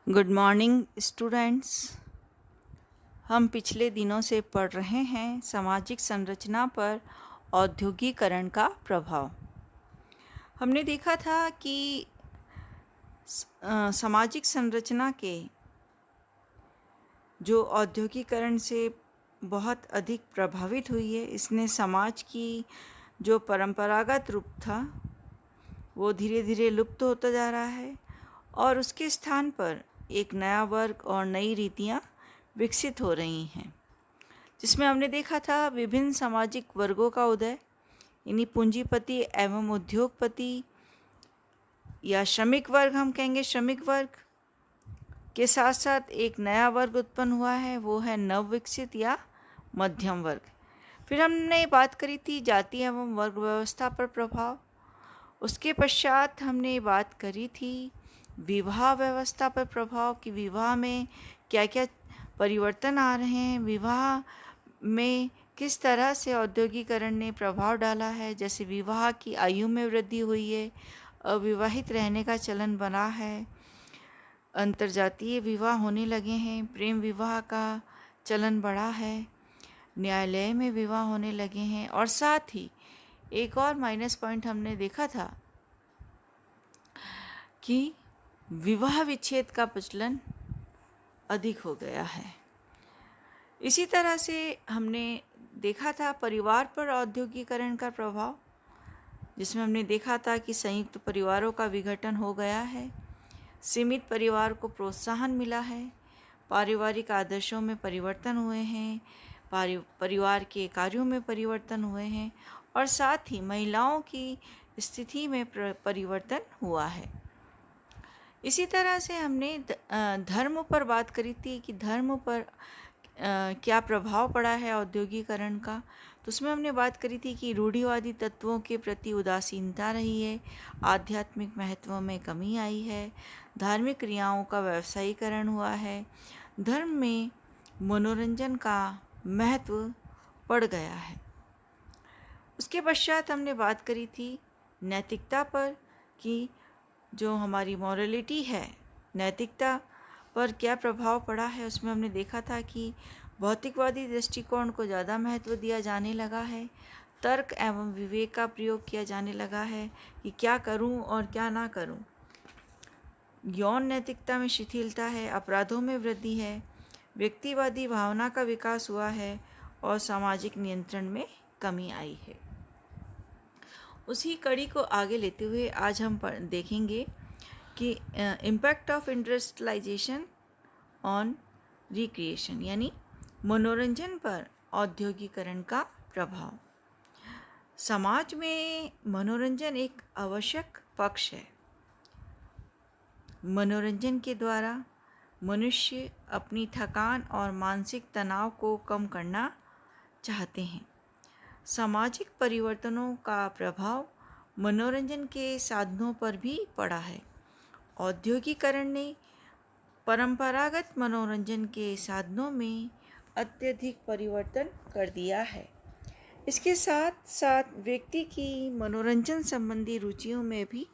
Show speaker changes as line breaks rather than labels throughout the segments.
Good morning students. हम पिछले दिनों से पढ़ रहे हैं सामाजिक संरचना पर औद्योगिकरण का प्रभाव। हमने देखा था कि सामाजिक संरचना के जो औद्योगिकरण से बहुत अधिक प्रभावित हुई है, इसने समाज की जो परंपरागत रूप था वो धीरे धीरे लुप्त होता जा रहा है और उसके स्थान पर एक नया वर्ग और नई रीतियाँ विकसित हो रही हैं, जिसमें हमने देखा था विभिन्न सामाजिक वर्गों का उदय, यानी पूंजीपति एवं उद्योगपति या श्रमिक वर्ग, हम कहेंगे श्रमिक वर्ग के साथ साथ एक नया वर्ग उत्पन्न हुआ है, वो है नवविकसित या मध्यम वर्ग। फिर हमने बात करी थी जाति एवं वर्ग व्यवस्था पर प्रभाव। उसके पश्चात हमने बात करी थी विवाह व्यवस्था पर प्रभाव कि विवाह में क्या क्या परिवर्तन आ रहे हैं, विवाह में किस तरह से औद्योगिकरण ने प्रभाव डाला है। जैसे विवाह की आयु में वृद्धि हुई है, अविवाहित रहने का चलन बना है, अंतर्जातीय विवाह होने लगे हैं, प्रेम विवाह का चलन बढ़ा है, न्यायालय में विवाह होने लगे हैं, और साथ ही एक और माइनस पॉइंट हमने देखा था कि विवाह विच्छेद का प्रचलन अधिक हो गया है। इसी तरह से हमने देखा था परिवार पर औद्योगिकरण का प्रभाव, जिसमें हमने देखा था कि संयुक्त परिवारों का विघटन हो गया है, सीमित परिवार को प्रोत्साहन मिला है, पारिवारिक आदर्शों में परिवर्तन हुए हैं, परिवार के कार्यों में परिवर्तन हुए हैं, और साथ ही महिलाओं की स्थिति में परिवर्तन हुआ है। इसी तरह से हमने धर्म पर बात करी थी कि धर्म पर क्या प्रभाव पड़ा है औद्योगिकरण का। तो उसमें हमने बात करी थी कि रूढ़िवादी तत्वों के प्रति उदासीनता रही है, आध्यात्मिक महत्व में कमी आई है, धार्मिक क्रियाओं का व्यवसायीकरण हुआ है, धर्म में मनोरंजन का महत्व बढ़ गया है। उसके पश्चात हमने बात करी थी नैतिकता पर कि जो हमारी मॉरलिटी है, नैतिकता पर क्या प्रभाव पड़ा है। उसमें हमने देखा था कि भौतिकवादी दृष्टिकोण को ज़्यादा महत्व दिया जाने लगा है, तर्क एवं विवेक का प्रयोग किया जाने लगा है कि क्या करूं और क्या ना करूं, यौन नैतिकता में शिथिलता है, अपराधों में वृद्धि है, व्यक्तिवादी भावना का विकास हुआ है और सामाजिक नियंत्रण में कमी आई है। उसी कड़ी को आगे लेते हुए आज हम देखेंगे कि impact of industrialization on recreation, यानी मनोरंजन पर औद्योगिकरण का प्रभाव। समाज में मनोरंजन एक आवश्यक पक्ष है। मनोरंजन के द्वारा मनुष्य अपनी थकान और मानसिक तनाव को कम करना चाहते हैं। सामाजिक परिवर्तनों का प्रभाव मनोरंजन के साधनों पर भी पड़ा है। औद्योगिकरण ने परंपरागत मनोरंजन के साधनों में अत्यधिक परिवर्तन कर दिया है। इसके साथ साथ व्यक्ति की मनोरंजन संबंधी रुचियों में भी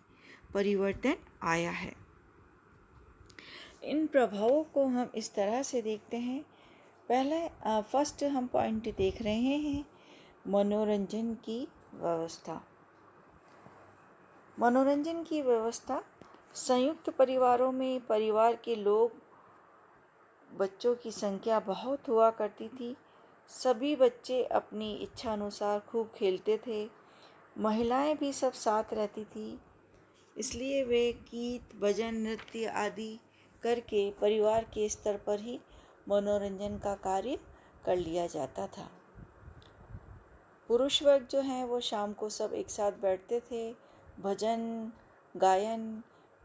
परिवर्तन आया है। इन प्रभावों को हम इस तरह से देखते हैं। पहले फर्स्ट हम पॉइंट देख रहे हैं मनोरंजन की व्यवस्था। मनोरंजन की व्यवस्था संयुक्त परिवारों में परिवार के लोग, बच्चों की संख्या बहुत हुआ करती थी। सभी बच्चे अपनी इच्छा अनुसार खूब खेलते थे। महिलाएं भी सब साथ रहती थी, इसलिए वे गीत, भजन, नृत्य आदि करके परिवार के स्तर पर ही मनोरंजन का कार्य कर लिया जाता था। पुरुष वर्ग जो हैं वो शाम को सब एक साथ बैठते थे, भजन, गायन,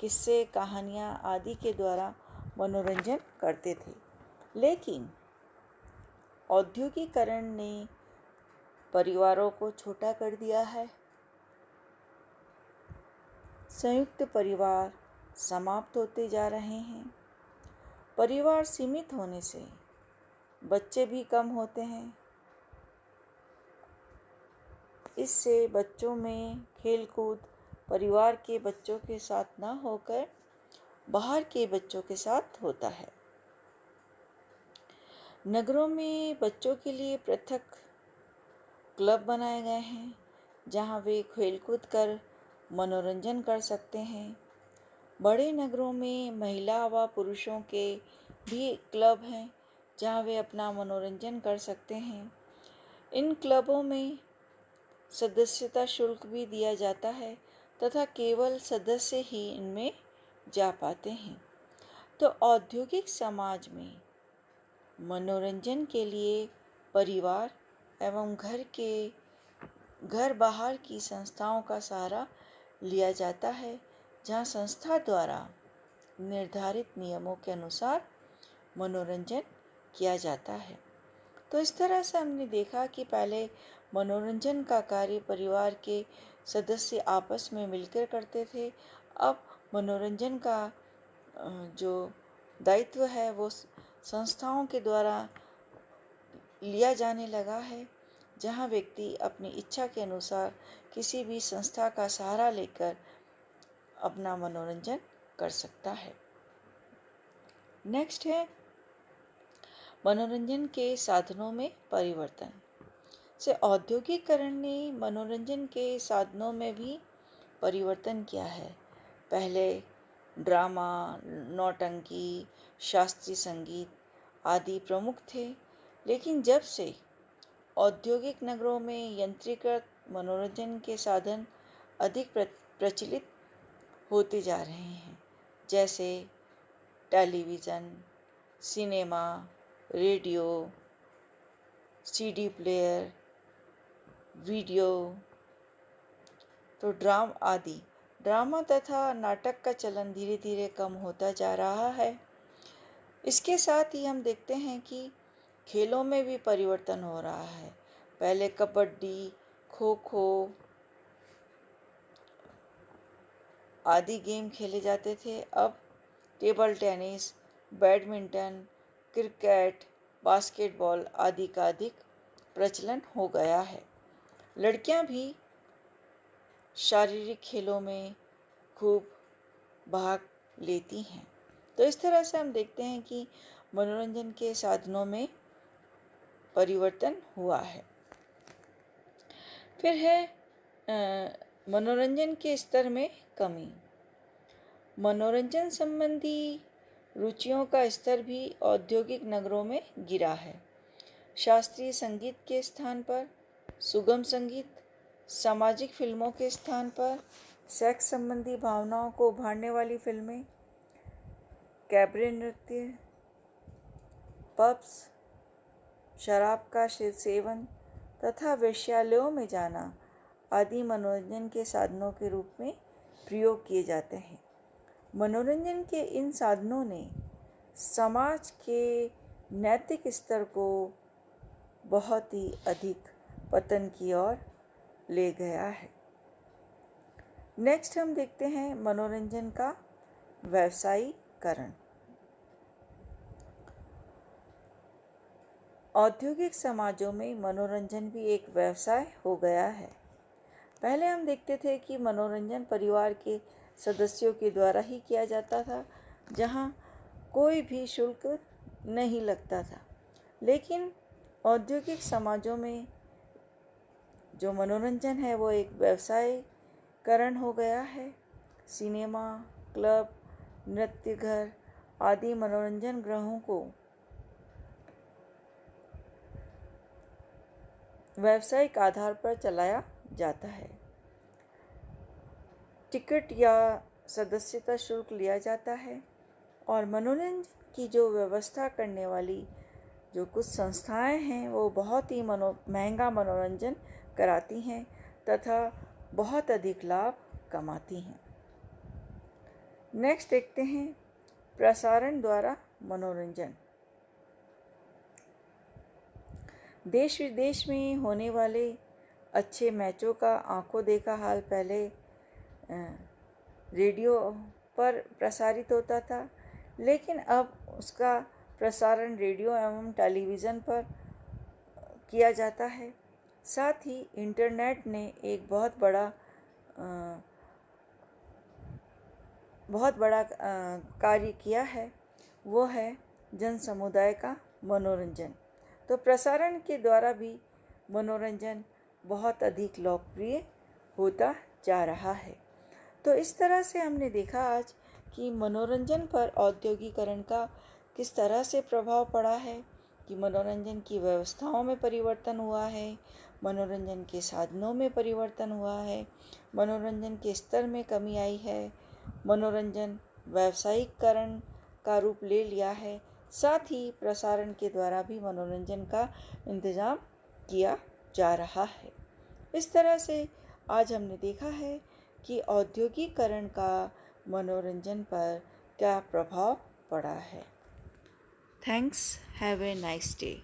किस्से, कहानियाँ आदि के द्वारा मनोरंजन करते थे। लेकिन औद्योगिकरण ने परिवारों को छोटा कर दिया है। संयुक्त परिवार समाप्त होते जा रहे हैं। परिवार सीमित होने से बच्चे भी कम होते हैं। इससे बच्चों में खेल कूद परिवार के बच्चों के साथ ना होकर बाहर के बच्चों के साथ होता है। नगरों में बच्चों के लिए पृथक क्लब बनाए गए हैं जहां वे खेलकूद कर मनोरंजन कर सकते हैं। बड़े नगरों में महिला व पुरुषों के भी क्लब हैं जहां वे अपना मनोरंजन कर सकते हैं। इन क्लबों में सदस्यता शुल्क भी दिया जाता है तथा केवल सदस्य ही इनमें जा पाते हैं। तो औद्योगिक समाज में मनोरंजन के लिए परिवार एवं घर बाहर की संस्थाओं का सहारा लिया जाता है, जहां संस्था द्वारा निर्धारित नियमों के अनुसार मनोरंजन किया जाता है। तो इस तरह से हमने देखा कि पहले मनोरंजन का कार्य परिवार के सदस्य आपस में मिलकर करते थे। अब मनोरंजन का जो दायित्व है वो संस्थाओं के द्वारा लिया जाने लगा है, जहां व्यक्ति अपनी इच्छा के अनुसार किसी भी संस्था का सहारा लेकर अपना मनोरंजन कर सकता है। नेक्स्ट है मनोरंजन के साधनों में परिवर्तन। से औद्योगिकरण ने मनोरंजन के साधनों में भी परिवर्तन किया है। पहले ड्रामा, नौटंकी, शास्त्रीय संगीत आदि प्रमुख थे, लेकिन जब से औद्योगिक नगरों में यंत्रीकृत मनोरंजन के साधन अधिक प्रचलित होते जा रहे हैं, जैसे television, cinema, radio, CD player, video, तो ड्रामा तथा नाटक का चलन धीरे धीरे कम होता जा रहा है। इसके साथ ही हम देखते हैं कि खेलों में भी परिवर्तन हो रहा है। पहले कबड्डी, खो खो आदि गेम खेले जाते थे। अब table tennis, badminton, cricket, basketball आदि का अधिक प्रचलन हो गया है। लड़कियां भी शारीरिक खेलों में खूब भाग लेती हैं। तो इस तरह से हम देखते हैं कि मनोरंजन के साधनों में परिवर्तन हुआ है। फिर है मनोरंजन के स्तर में कमी। मनोरंजन संबंधी रुचियों का स्तर भी औद्योगिक नगरों में गिरा है। शास्त्रीय संगीत के स्थान पर सुगम संगीत, सामाजिक फिल्मों के स्थान पर सेक्स संबंधी भावनाओं को उभारने वाली फिल्में, कैबरे नृत्य, पब्स, शराब का सेवन तथा वेश्यालयों में जाना आदि मनोरंजन के साधनों के रूप में प्रयोग किए जाते हैं। मनोरंजन के इन साधनों ने समाज के नैतिक स्तर को बहुत ही अधिक पतन की ओर ले गया है। नेक्स्ट हम देखते हैं मनोरंजन का व्यवसायीकरण। औद्योगिक समाजों में मनोरंजन भी एक व्यवसाय हो गया है। पहले हम देखते थे कि मनोरंजन परिवार के सदस्यों के द्वारा ही किया जाता था, जहां कोई भी शुल्क नहीं लगता था। लेकिन औद्योगिक समाजों में जो मनोरंजन है वो एक व्यवसायीकरण हो गया है। सिनेमा, क्लब, नृत्य घर आदि मनोरंजन गृहों को व्यावसायिक आधार पर चलाया जाता है। टिकट या सदस्यता शुल्क लिया जाता है और मनोरंजन की जो व्यवस्था करने वाली जो कुछ संस्थाएं हैं वो बहुत ही महंगा मनोरंजन कराती हैं तथा बहुत अधिक लाभ कमाती हैं। नेक्स्ट देखते हैं प्रसारण द्वारा मनोरंजन। देश विदेश में होने वाले अच्छे मैचों का आंखों देखा हाल पहले रेडियो पर प्रसारित होता था, लेकिन अब उसका प्रसारण रेडियो एवं टेलीविज़न पर किया जाता है। साथ ही इंटरनेट ने एक बहुत बड़ा बहुत बड़ा कार्य किया है, वो है जन समुदाय का मनोरंजन। तो प्रसारण के द्वारा भी मनोरंजन बहुत अधिक लोकप्रिय होता जा रहा है। तो इस तरह से हमने देखा आज कि मनोरंजन पर औद्योगिकरण का किस तरह से प्रभाव पड़ा है, कि मनोरंजन की व्यवस्थाओं में परिवर्तन हुआ है, मनोरंजन के साधनों में परिवर्तन हुआ है, मनोरंजन के स्तर में कमी आई है, मनोरंजन व्यावसायिकरण का रूप ले लिया है, साथ ही प्रसारण के द्वारा भी मनोरंजन का इंतज़ाम किया जा रहा है। इस तरह से आज हमने देखा है कि औद्योगिकरण का मनोरंजन पर क्या प्रभाव पड़ा है। Thanks, have a nice day.